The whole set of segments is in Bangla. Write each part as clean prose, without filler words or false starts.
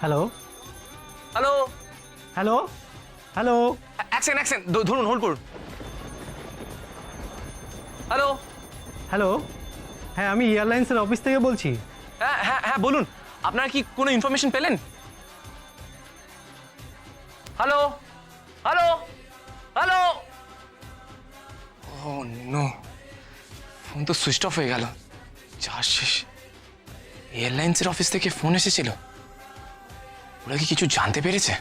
হ্যালো হ্যালো হ্যালো হ্যালো এক সেকেন্ড ধরুন, হোল্ড করুন। হ্যালো। হ্যালো, হ্যাঁ আমি এয়ারলাইন্সের অফিস থেকে বলছি। হ্যাঁ হ্যাঁ হ্যাঁ বলুন, আপনারা কি কোনো ইনফরমেশন পেলেন? Hello hello hello. Oh no, phone তো সুইচ অফ হয়ে গেল। যা শেষ, এয়ারলাইন্সের অফিস থেকে ফোন এসেছিল। ওরা কি কিছু জানতে পেরেছে?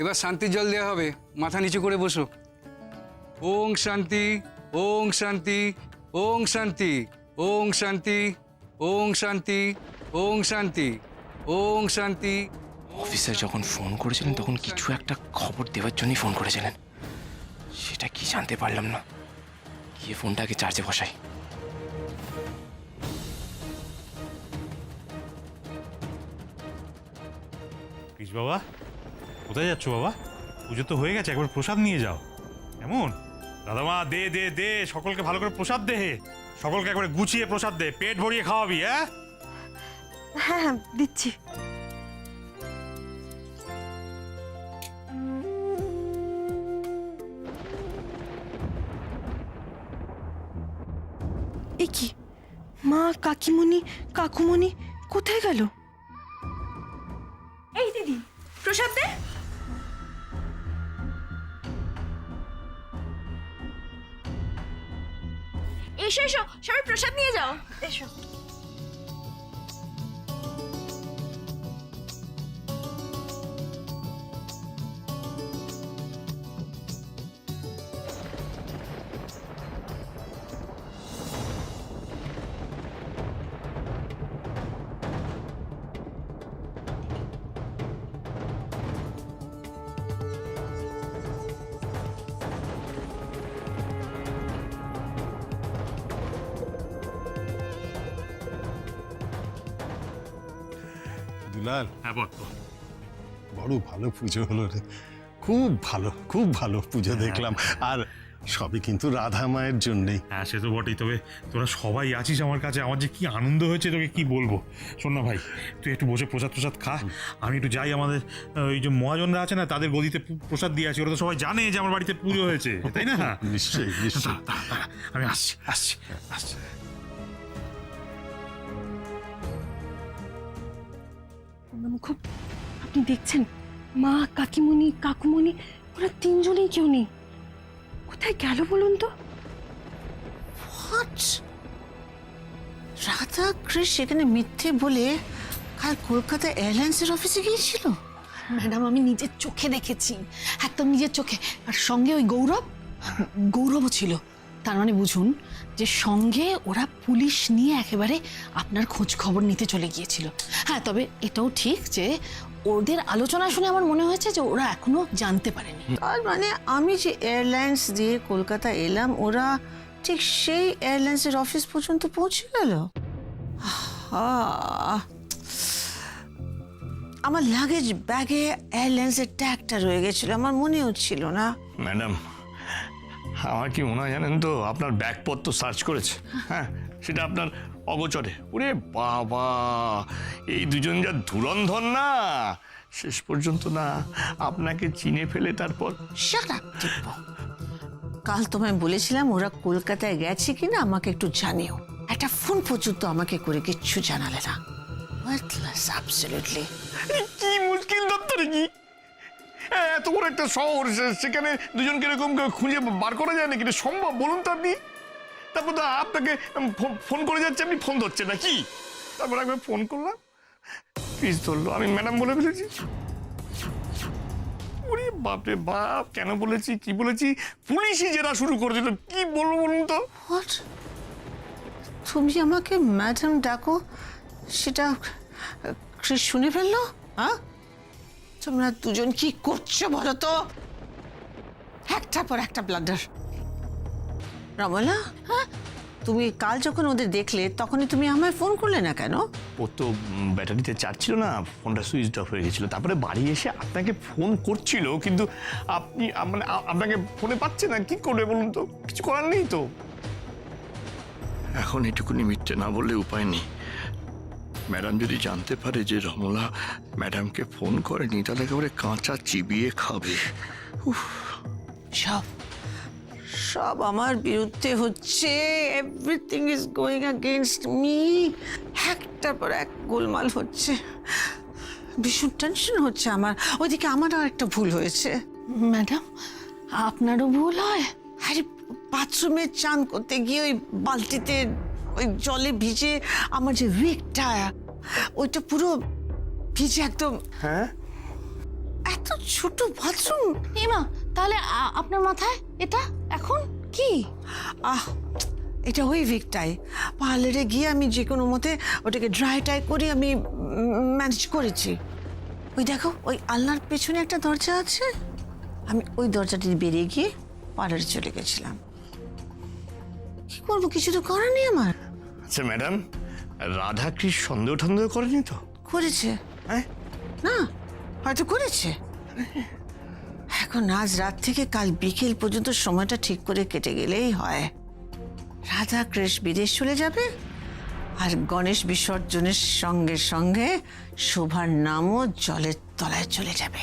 এবার শান্তির জল দেওয়া হবে, মাথা নিচু করে বসো। ওং শান্তি, ওং শান্তি, ওং শান্তি, ওং শান্তি, ওং শান্তি, ওং শান্তি, ওং শান্তি। অফিসার যখন ফোন করেছিলেন তখন কিছু একটা খবর দেওয়ার জন্যই ফোন করেছিলেন। সেটা কি জানতে পারলাম না। গিয়ে ফোনটাকে চার্জে বসাই। কৃষ বাবা, কোথায় যাচ্ছ বাবা? পুজো তো হয়ে গেছে, একবার প্রসাদ নিয়ে যাও। এমন দাদামা, দে দে দে, সকলকে ভালো করে প্রসাদ দে। সকলকে একবারে গুছিয়ে প্রসাদ দে, পেট ভরিয়ে খাওয়াবি। হ্যাঁ হ্যাঁ হ্যাঁ দিচ্ছি। এ কি, মা কাকিমণি কাকুমণি কোথায় গেল? এই দিদি, প্রসাদ দে। এসো এসো, সবাই প্রসাদ নিয়ে যাও। এসো। দুলাল, হ্যাঁ বল। বড় ভালো পুজো হলো রে। খুব ভালো পুজো দেখলাম। আর সবই কিন্তু রাধা মায়ের জন্যেই। হ্যাঁ সে তো বটেই, তবে তোরা সবাই আছিস আমার কাছে, আমার যে কি আনন্দ হয়েছে তোকে কি বলবো। শোন না ভাই, তুই একটু বসে প্রসাদ প্রসাদ খা, আমি একটু যাই। আমাদের ওই যে মহাজনরা আছে না, তাদের গদিতে প্রসাদ দিয়ে আছি। ওরা তো সবাই জানে যে আমার বাড়িতে পুজো হয়েছে, তাই না? নিশ্চয়ই নিশ্চয়ই। আমি আসছি আসছি আসছি। খুব, আপনি দেখছেন মা কাকিমণি কাকুমণি ওরা তিনজনেই কেউ নেই। কোথায় গেল বলুন তো? হোয়াট? রাধা কৃষ সেখানে মিথ্যে বলে কাল কলকাতা এয়ারলাইন্সের অফিসে গিয়েছিল? ম্যাডাম, আমি নিজের চোখে দেখেছি, একদম নিজের চোখে। আর সঙ্গে ওই গৌরবও ছিল। তার মানে বুঝুন যে সঙ্গে ওরা পুলিশ নিয়ে একেবারে আপনার খোঁজ খবর নিতে চলে গিয়েছিল। হ্যাঁ, তবে এটাও ঠিক যে ওদের আলোচনা শুনে আমার মনে হয়েছে যে ওরা এখনো জানতে পারেনি। তার মানে আমি যে এয়ারলাইন্স দিয়ে কলকাতা এলাম, ওরা ঠিক সেই এয়ারলাইন্সের অফিস পর্যন্ত পৌঁছে গেল। আমার লাগেজ ব্যাগে এয়ারলাইন্সের ট্যাগটা রয়ে গেছিল, আমার মনেও ছিল না। ম্যাডাম, আমার কি মনে হয় জানেন তো, আপনার ব্যাগপত্র সার্চ করেছে। হ্যাঁ, সেটা আপনার অগোচরে। ওরে বাবা, এই দুজন যা ধুরন্ধর না, শেষ পর্যন্ত না আপনাকে চিনে ফেলে তারপর। শাট আপ দিব্য। কাল তোমায় বলেছিলাম ওরা কলকাতায় গেছে কিনা আমাকে একটু জানিও। একটা ফোন পর্যন্ত আমাকে করে কিচ্ছু জানালে না। Worthless, absolutely. কি মুশকিল দপ্তরে কি এত বড় একটা শহর, সেখানে দুজনকে এরকম খুঁজে বার করা যায় নাকি? সম্ভব বলুন তো আপনি? তারপর তো আপনাকে ফোন করে যাচ্ছে, আপনি ফোন ধরছেন না কি? তারপর একবার ফোন করলাম, প্লিজ ধরলো, আমি ম্যাডাম বলে ফেলেছি। ওরে বাপরে বাপ, কেন বলেছি কি বলেছি, পুলিশই জেরা শুরু করেছিল। কি বলবো বলুন তো? হোয়াট? তুমি আমাকে ম্যাডাম ডাকো, সেটা ক্রিস শুনে ফেললো? হ্যাঁ, তোমরা দুজন কি করছো বলো তো? একটার পর একটা ব্লান্ডার। রমলা, হ্যাঁ তুমি কাল যখন ওদের দেখলে তখনই তুমি আমায় ফোন করলে না কেন? ওর তো ব্যাটারিতে চার্জ ছিল না, ফোনটা সুইচ অফ হয়ে গেছিল। তারপরে বাড়ি এসে আপনাকে ফোন করছিল, কিন্তু আপনি মানে আপনাকে ফোনে পাচ্ছে না। কি করবে বলুন তো? কিছু করার নেই তো। এখন এটুকুনি মিথ্যে না বললে উপায় নেই। ম্যাডাম যদি জানতে পারে যে রমলা ম্যাডামকে ফোন করেনি, তাহলে একেবারে কাঁচা চিবিয়ে খাবে। সব সব আমার বিরুদ্ধে হচ্ছে। Everything is going against me. একটার পর এক গোলমাল হচ্ছে, ভীষণ টেনশন হচ্ছে আমার। ওইদিকে আমারও একটা ভুল হয়েছে। ম্যাডাম, আপনারও ভুল হয়? আরে বাথরুমে চান করতে গিয়ে ওই বালতিতে ওই জলে ভিজে আমার যে উইকটা, ওইটা পুরো ভিজে একদম। হ্যাঁ, এত ছোট বাথরুম। এমা, তাহলে আপনার মাথায় এটা এখন কি? এটা ওই উইকটাই পার্লারে গিয়ে আমি যে কোনো মতে ওটাকে ড্রাই টাই করে আমি ম্যানেজ করেছি। ওই দেখো, ওই আলনার পেছনে একটা দরজা আছে, আমি ওই দরজাটি বেরিয়ে গিয়ে পার্লারে চলে গেছিলাম। কি করবো, কিছু তো করার নেই আমার। আচ্ছা ম্যাডাম, রাধা কি সন্দেহ টন্দেহ করেনি তো? করেছে? হ্যাঁ, না, হয়তো করেছে। এখন আজ রাত থেকে কাল বিকেল পর্যন্ত সময়টা ঠিক করে কেটে গেলেই হয়। রাধা কৃষ বিদেশ চলে যাবে, আর গণেশ বিসর্জনের সঙ্গে সঙ্গে শোভার নামও জলের তলায় চলে যাবে।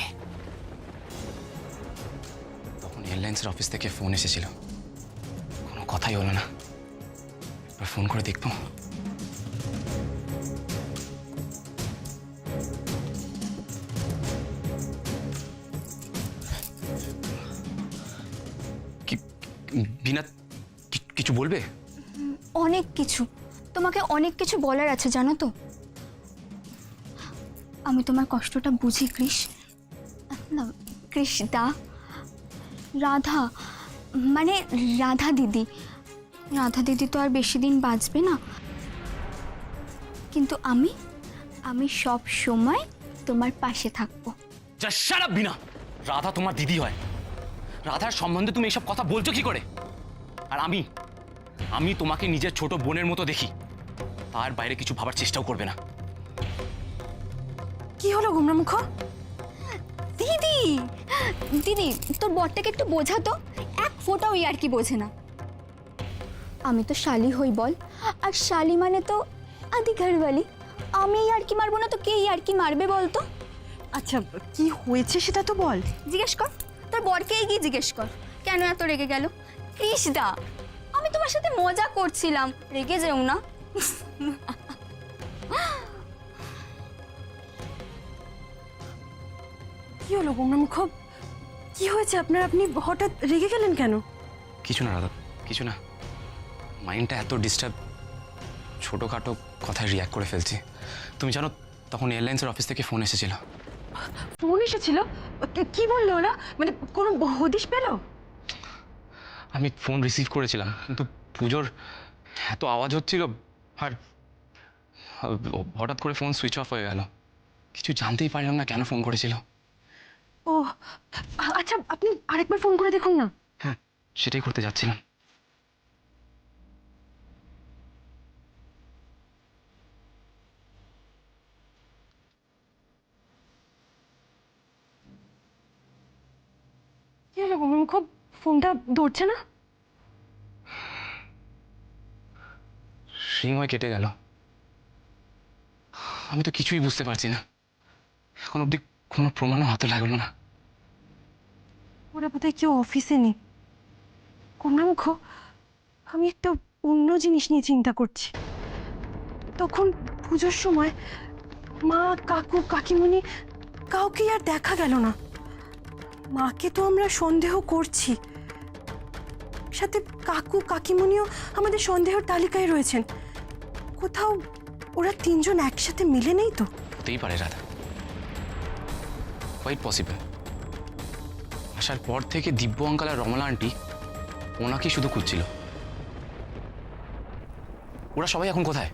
তখন এয়ারলাইন্সের অফিস থেকে ফোন এসেছিল, কোনো কথাই হলো না। একবার ফোন করে দেখবো। বিনা কিছু বলবে? অনেক কিছু, তোমাকে অনেক কিছু বলার আছে জানো তো। আমি তোমার কষ্টটা বুঝি কৃষ। না, কৃষ দা, রাধা মানে রাধা দিদি। রাধা দিদি তো আর বেশি দিন বাঁচবে না, কিন্তু আমি সব সময় তোমার পাশে থাকবো। যা শাট আপ বিনা। রাধা তোমার দিদি হয়, রাধার সম্বন্ধে তুমি এসব কথা বলছো কি করে? আর আমি তোমাকে নিজের ছোট বোনের মতো দেখি, তার বাইরে কিছু ভাবার চেষ্টাও করবে না। কি হলো গোমরামুখ? দিদি দিদি, তোর বরটাকে একটু বোঝা তো, এক ফোঁটাও আর কি বোঝে না। আমি তো শালি হই বল, আর শালি মানে তো আদি ঘরওয়ালি। আমি আর কি মারবো না তো কে আর কি মারবে বলতো? আচ্ছা, কি হয়েছে সেটা তো বল। জিজ্ঞেস কর, তোর বরকেই গিয়ে জিজ্ঞেস কর কেন এত রেগে গেল। কৃষ্ণদা, আমি তোমার সাথে মজা করছিলাম, রেগে যেও না। কি হলো গোমরামুখ? কি হয়েছে আপনার? আপনি হঠাৎ রেগে গেলেন কেন? কিছু না রাধা, কিছু না। মাইন্ডটা এত ডিস্টার্ব, ছোটোখাটো কথায় রিয়াক্ট করে ফেলছি। তুমি জানো, তখন এয়ারলাইন্সের অফিস থেকে ফোন এসেছিল। ফোন এসেছিল? কি বললো ওরা? মানে কোনো হদিশ পেল? আমি ফোন রিসিভ করেছিলাম, কিন্তু পুজোর এত আওয়াজ হচ্ছিল, আর হঠাৎ করে ফোন সুইচ অফ হয়ে গেল। কিছু জানতেই পারলাম না কেন ফোন করেছিল। ও আচ্ছা, আপনি আরেকবার ফোন করে দেখুন না। হ্যাঁ, সেটাই করতে যাচ্ছিলাম। কি হলো গোমরামুখ? ফোনটা ধরছে না? রিং হয়ে কেটে গেল। আমি তো কিছুই বুঝতে পারছি না। এখন অব্দি কোনো প্রমাণও হাতে লাগলো না। ওরা বোধহয় কেউ অফিসে নেই। গোমরামুখ, আমি একটা অন্য জিনিস নিয়ে চিন্তা করছি। তখন পুজোর সময় মা, কাকু, কাকিমণি কাউকেই আর দেখা গেল না। মাকে তো আমরা সন্দেহ করছি, সাথে কাকু কাকিমণিও আমাদের সন্দেহের তালিকায় রয়েছেন। কোথাও ওরা তিনজন একসাথে মিলে নেই তো? হতেই পারে রাধা, কোয়াইট পসিবল। আসার পর থেকে দিব্য আঙ্কাল আর রমলা আন্টি ওনাকেই শুধু খুঁজছিল। ওরা সবাই এখন কোথায়?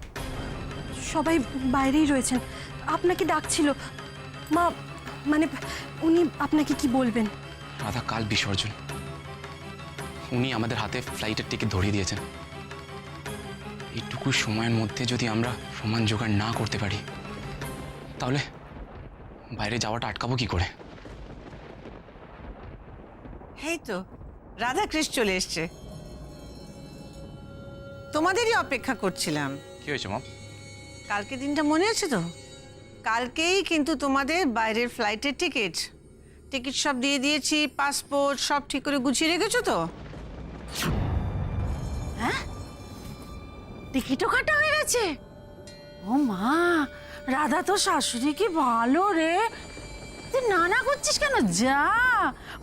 সবাই বাইরেই রয়েছেন, আপনাকে ডাকছিল। মা মানে উনি আপনাকে কি বলবেন? রাধা কাল বিসর্জন, উনি আমাদের হাতে ফ্লাইটের টিকিট ধরিয়ে দিয়েছেন। এইটুকু সময়ের মধ্যে যদি আমরা সমান জোগাড় না করতে পারি তাহলে বাইরে যাওয়াটা আটকাবো কি করে? এই তো রাধা কৃষ্ণ চলে এসছে, তোমাদেরই অপেক্ষা করছিলাম। কি হয়েছে মম? কালকে দিনটা মনে আছে তো? কালকেই কিন্তু তোমাদের বাইরের ফ্লাইটের টিকিট সব দিয়ে দিয়েছি, পাসপোর্ট সব ঠিক করে গুছিয়ে রেখেছো তো? হ্যাঁ, টিকিটও কাটা হয়ে গেছে। ও মা, রাধা তো শাশুড়ি কি ভালো রে। তুই না করছিস কেন? যা,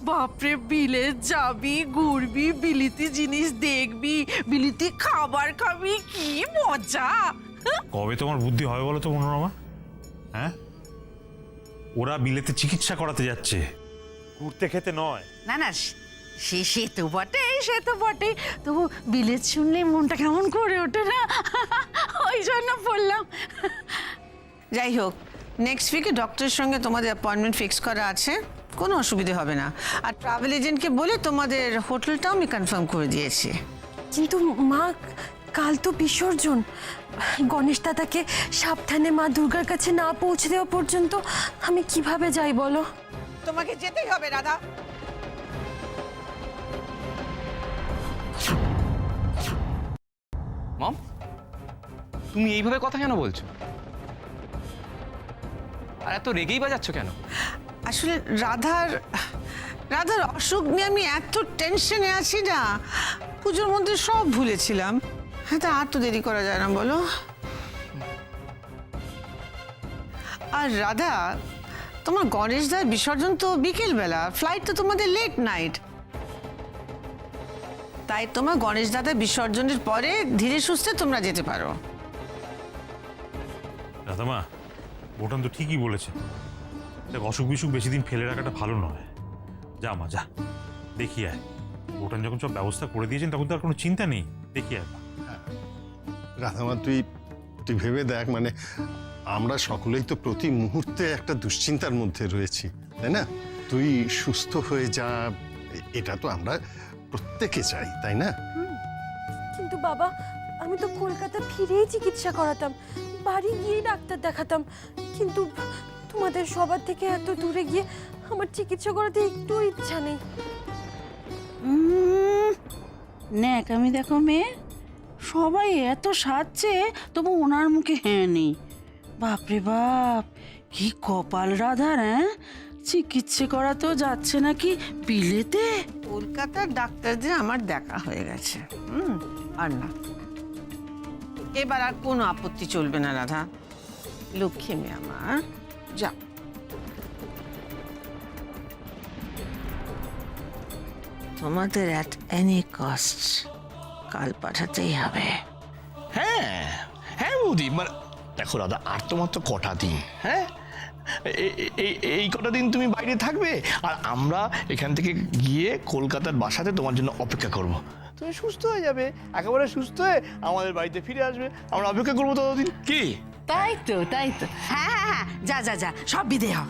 বাপরে, বিলে যাবি, ঘুরবি, বিলিতি জিনিস দেখবি, বিলিতি খাবার খাবি, কি মজা। কবে তোমার বুদ্ধি হয় বলো তো মনোরমা? হ্যাঁ, ওরা বিলেতে চিকিৎসা করাতে যাচ্ছে, ঘুরতে খেতে নয়। না না, সে তো বটে, তবু বিলেত শুনলে মনটা কেমন করে ওঠে না, ওই জন্য বললাম। যাই হোক, নেক্সট উইকে ডক্টরের সঙ্গে তোমাদের অ্যাপয়েন্টমেন্ট ফিক্স করা আছে, কোনো অসুবিধে হবে না। আর ট্রাভেল এজেন্টকে বলে তোমাদের হোটেলটাও আমি কনফার্ম করে দিয়েছি। কিন্তু মা, কাল তো বিসর্জন। গণেশ দাদাকে সাবধানে মা দুর্গার কাছে না পৌঁছে দেওয়া পর্যন্ত আমি কিভাবে যাই বলো? তোমাকে যেতেই হবে রাধা। মম, তুমি এইভাবে কথা কেন বলছো? আর এত রেগেই বাজাচ্ছ কেন? আসলে রাধার অসুখ নিয়ে আমি এত টেনশনে আছি না, পুজোর মধ্যে সব ভুলেছিলাম। হ্যাঁ, তা আর তো দেরি করা যায় না বলো। আর রাধা, তোমার গণেশদার বিসর্জন তো বিকেলবেলা, ফ্লাইট তো তোমাদের লেট নাইট, তাই তোমার গণেশ দাদা বিসর্জনের পরে ধীরে সুস্থে তোমরা যেতে পারো। দাদামা, বোটান তো ঠিকই বলেছে, দেখ অসুখ বিসুখ বেশি দিন ফেলে রাখাটা ভালো নয়। যা মা, যা, দেখি আয়। বোটান যখন সব ব্যবস্থা করে দিয়েছেন তখন তো আর কোনো চিন্তা নেই, দেখি আয়। রাধামা, তুই ভেবে দেখ, মানে আমরা সকলেই তো প্রতি মুহূর্তে একটা দুশ্চিন্তার মধ্যে রয়েছি, তাই না? তুই সুস্থ হয়ে যা, এটা তো আমরা প্রত্যেকে চাই, তাই না? কিন্তু বাবা, আমি তো কলকাতা ফিরেই চিকিৎসা করাতাম, বাড়ি গিয়েই ডাক্তার দেখাতাম, কিন্তু তোমাদের সবার থেকে এত দূরে গিয়ে আমার চিকিৎসা করাতে একটু ইচ্ছা নেই। ন্যাকামি দেখো মেয়ে, সবাই এত সাজছে তবু ওনার মুখে হ্যাঁ নেই। বাপরে বাপ, কি কপাল রাধার। হ্যাঁ, চিকিৎসা করাতেও যাচ্ছে নাকি বিলেতে। কলকাতার ডাক্তারদের আমার দেখা হয়ে গেছে, আর না, এবার আর কোনো আপত্তি চলবে না রাধা, লক্ষ্মী মেয়ে আমার। যা, তোমাদের অ্যাট এনি কস্ট কাল পাঠাতেই হবে। হ্যাঁ হ্যাঁ বৌদি, মানে দেখো দাদা, আর তো মাত্র কটা দিন। হ্যাঁ, এই কটা দিন তুমি বাইরে থাকবে, আর আমরা এখান থেকে গিয়ে কলকাতার বাসাতে তোমার জন্য অপেক্ষা করব। তুমি সুস্থ হয়ে যাবে, একেবারে সুস্থ হয়ে আমাদের বাড়িতে ফিরে আসবে, আমরা অপেক্ষা করবো ততদিন। কি? তাই তো। হ্যাঁ, যা সব বিদে হ।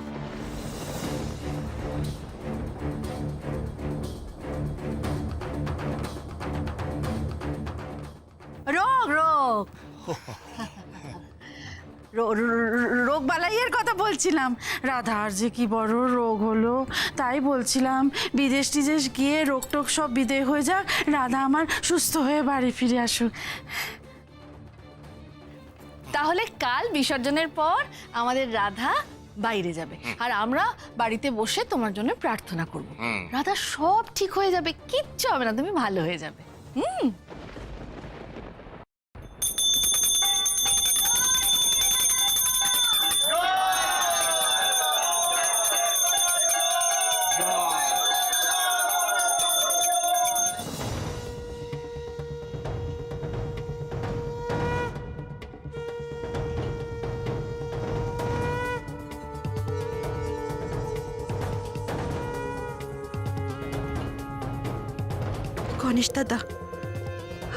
রোগ বালাইয়ের কথা বলছিলাম। রাধার যে কি বড় রোগ হলো, তাই বলছিলাম বিদেশ টিদেশ গিয়ে রোগ টোগ সব বিদেয় হয়ে যাক, রাধা আমার সুস্থ হয়ে বাড়ি ফিরে আসুক। তাহলে কাল বিসর্জনের পর আমাদের রাধা বাইরে যাবে, আর আমরা বাড়িতে বসে তোমার জন্য প্রার্থনা করব। রাধা সব ঠিক হয়ে যাবে, কিচ্ছু হবে না, তুমি ভালো হয়ে যাবে। গণেশ দাদা,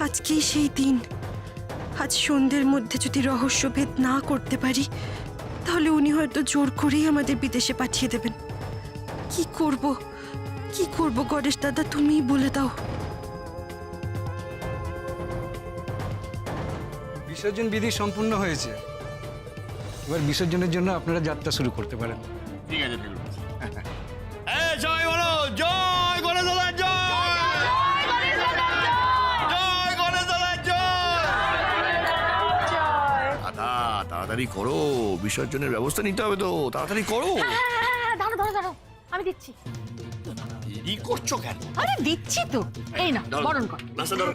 আজকেই সেই দিন। আজ সন্ধ্যের মধ্যে যদি রহস্যভেদ না করতে পারি, তাহলে উনি হয়তো জোর করেই আমাদের বিদেশে পাঠিয়ে দেবেন। কি করব গণেশ দাদা, তুমিই বলে দাও। বিসর্জন বিধি সম্পূর্ণ হয়েছে। এবার বিসর্জনের জন্য আপনারা যাত্রা শুরু করতে পারেন। ঠিক আছে, ঠিক আছে। জয় বলো, জয় গণেশ দাদা, জয় জয় গণেশ দাদা, জয়। দাদা তাড়াতাড়ি করো, বিসর্জনের ব্যবস্থা নিতে হবে তো, তাড়াতাড়ি করো। দাঁড়ো দাঁড়ো দাঁড়ো, আমি দিচ্ছি। দেরি করছো কেন? আরে দিচ্ছি তো, এই না বরণ কর। নাস্তা ধরো।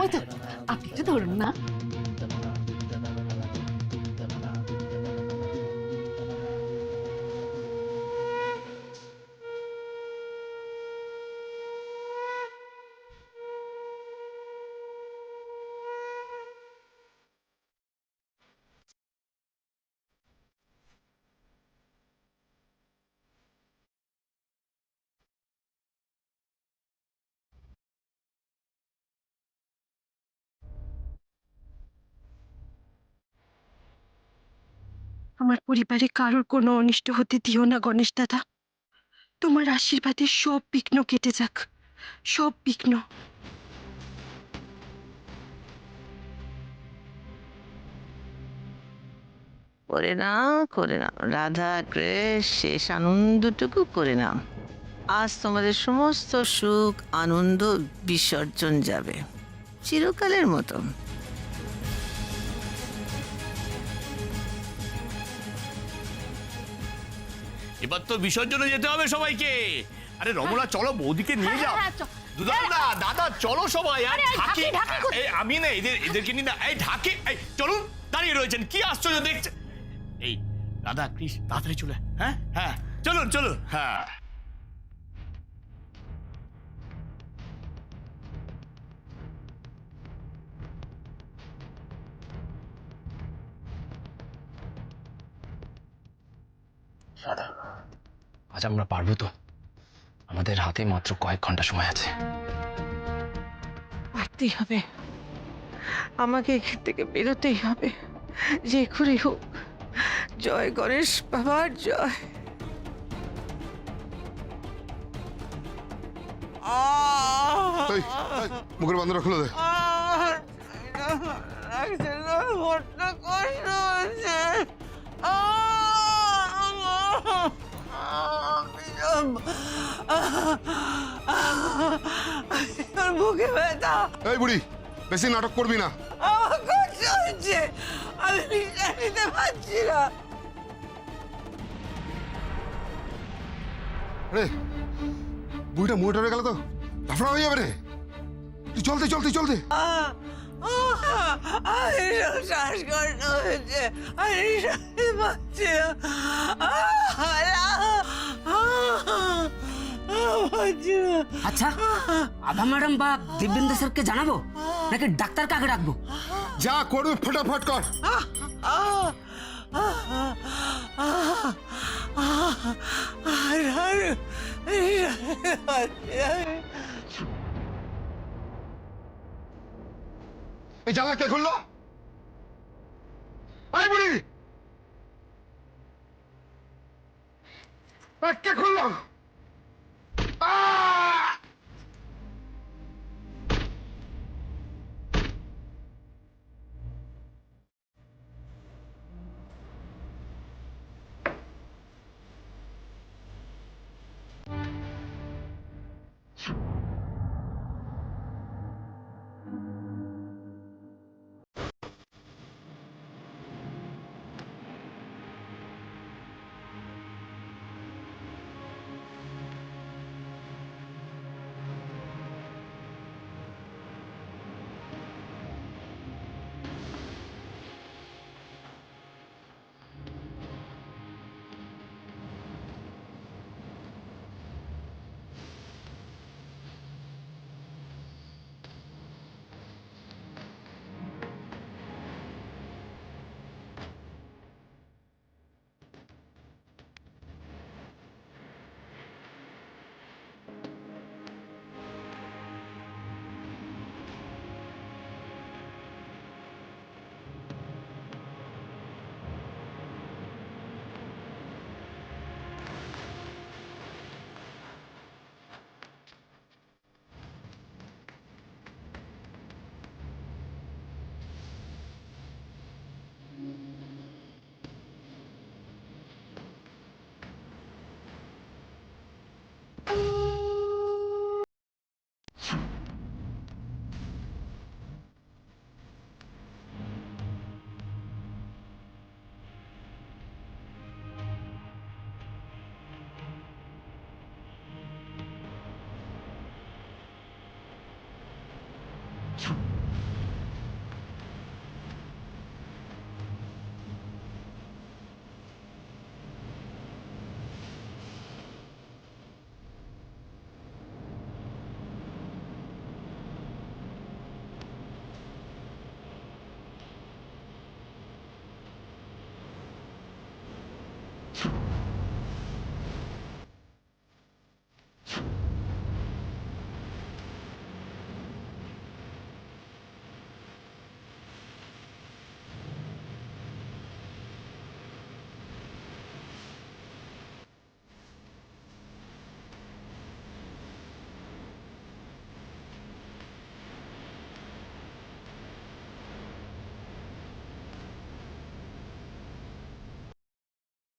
ওই তো, আপনি একটু ধরুন না। আমার পরিবারে কারোর কোনো অনিষ্ট হতে দিও না গণেশ দাদা। তোমার আশীর্বাদে সব বিঘ্ন কেটে যাক, সব বিঘ্ন। করে নাও, করে নাও রাধা কৃষ্ণ, শেষ আনন্দটুকু করে নাও। আজ তোমাদের সমস্ত সুখ আনন্দ বিসর্জন যাবে চিরকালের মতো। এবার তো বিসর্জনে যেতে হবে সবাইকে। আরে রমলা চলো, বৌদিকে নিয়ে যাও। দাদা দাদা চলো সবাই। আর ঢাকি, আমি না এদেরকে নিয়ে না, এই ঢাকি, এই চলুন। দাঁড়িয়ে রয়েছেন, কি আশ্চর্য দেখছে। এই দাদা কৃষ, তাড়াতাড়ি চলে। হ্যাঁ হ্যাঁ, চলুন চলুন। হ্যাঁ দাদা, আজ আমরা পারবো তো? আমাদের হাতে মাত্র কয়েক ঘন্টা সময় আছে। পারতেই হবে, আমাকে এখান থেকে বেরোতেই হবে, যে করে হোক। জয় গণেশ বাবার জয়। এই, এই, মুখের বান্ধবটা খুলে দে। বড্ড কষ্ট হচ্ছে। বুকে ব্যথা। এই বুড়ি, বেশি নাটক করবি না। আমার কষ্ট হচ্ছে, আমি নিঃশ্বাস নিতে পারছি না। রে বুড়িটা মুড়ে টরে গেল তো, লাফড়া হয়ে যাবে রে। তুই চলতে চলতে চলতে। আমি শ্বাসকষ্ট হয়েছে, আমি নিঃশ্বাস নিতে পারছি না। আচ্ছা, আভা ম্যাডাম বা দিব্যেন্দু স্যারকে জানাবো নাকি ডাক্তার কাকে ডাকবো? যা করবি ফটাফট কর। এই জানলা কে খুললো? আরে বুড়ি, কে খুললো?